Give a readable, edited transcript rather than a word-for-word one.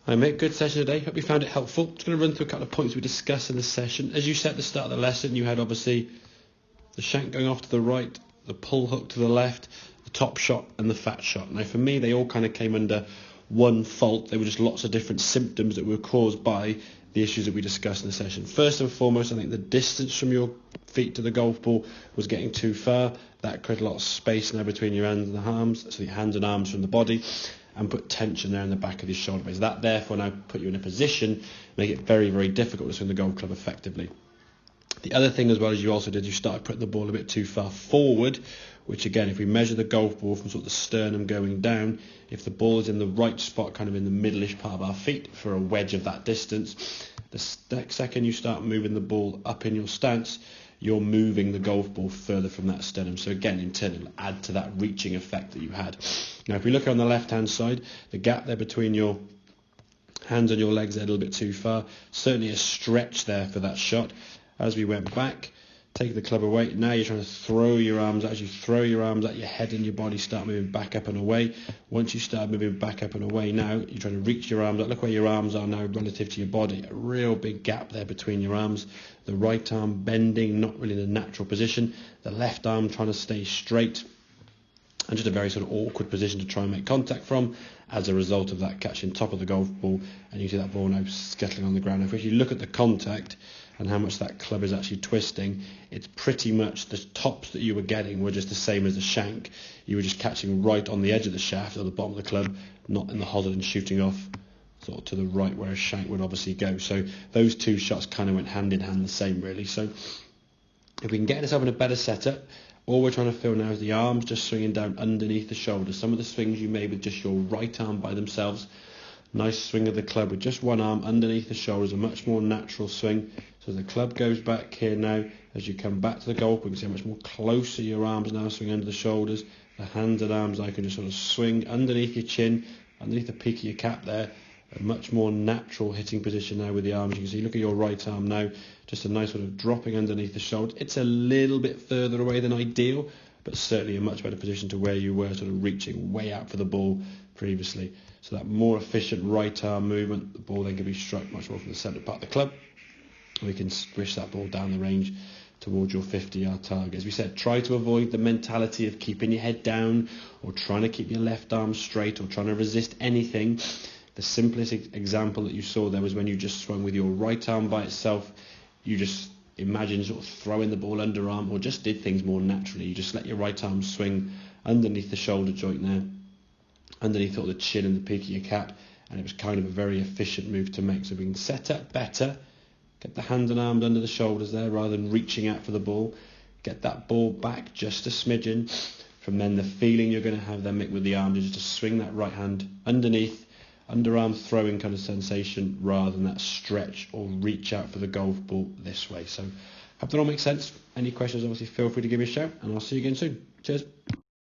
Hi mate, good session today. Hope you found it helpful. Just going to run through a couple of points we discussed in the session. As you said at the start of the lesson, you had obviously the shank going off to the right, the pull hook to the left, the top shot and the fat shot. Now for me, they all kind of came under one fault. They were just lots of different symptoms that were caused by the issues that we discussed in the session. First and foremost, I think the distance from your feet to the golf ball was getting too far. That created a lot of space now between your hands and the arms, so your hands and arms from the body, and put tension there in the back of your shoulder blades. That therefore now put you in a position, make it very, very difficult to swing the golf club effectively. The other thing as well as you also did, you started putting the ball a bit too far forward, which again, if we measure the golf ball from sort of the sternum going down, if the ball is in the right spot, kind of in the middle-ish part of our feet for a wedge of that distance, the next second you start moving the ball up in your stance, you're moving the golf ball further from that sternum. So again, in turn, it'll add to that reaching effect that you had. Now, if we look on the left-hand side, the gap there between your hands and your legs is a little bit too far. Certainly a stretch there for that shot. As we went back, take the club away. Now you're trying to throw your arms. As you throw your arms at your head and your body, start moving back up and away. Once you start moving back up and away, now you're trying to reach your arms up. Look where your arms are now relative to your body. A real big gap there between your arms. The right arm bending, not really in a natural position. The left arm trying to stay straight. And just a very sort of awkward position to try and make contact from as a result of that catching top of the golf ball. And you see that ball now scuttling on the ground. Now, if you look at the contact and how much that club is actually twisting, it's pretty much the tops that you were getting were just the same as the shank. You were just catching right on the edge of the shaft or the bottom of the club, not in the hosel and shooting off sort of to the right where a shank would obviously go. So those two shots kind of went hand in hand the same really. So if we can get ourselves in a better setup, all we're trying to feel now is the arms just swinging down underneath the shoulders. Some of the swings you made with just your right arm by themselves. Nice swing of the club with just one arm underneath the shoulders, a much more natural swing. So the club goes back here now. As you come back to the golf, we can see how much more closer your arms now swing under the shoulders. The hands and arms I can just sort of swing underneath your chin, underneath the peak of your cap there. A much more natural hitting position now with the arms. You can see, look at your right arm now, just a nice sort of dropping underneath the shoulder. It's a little bit further away than ideal, but certainly a much better position to where you were sort of reaching way out for the ball previously. So that more efficient right arm movement, the ball then can be struck much more from the centre part of the club. We can squish that ball down the range towards your 50-yard target. As we said, try to avoid the mentality of keeping your head down or trying to keep your left arm straight or trying to resist anything. The simplest example that you saw there was when you just swung with your right arm by itself. You just imagine sort of throwing the ball underarm or just did things more naturally. You just let your right arm swing underneath the shoulder joint there, underneath all the chin and the peak of your cap, and it was kind of a very efficient move to make. So we can set up better, get the hands and arms under the shoulders there rather than reaching out for the ball, get that ball back just a smidgen. From then the feeling you're going to have then with the arms is just to swing that right hand underneath, underarm throwing kind of sensation rather than that stretch or reach out for the golf ball this way. So hope that all makes sense. Any questions, obviously feel free to give me a shout and I'll see you again soon. Cheers.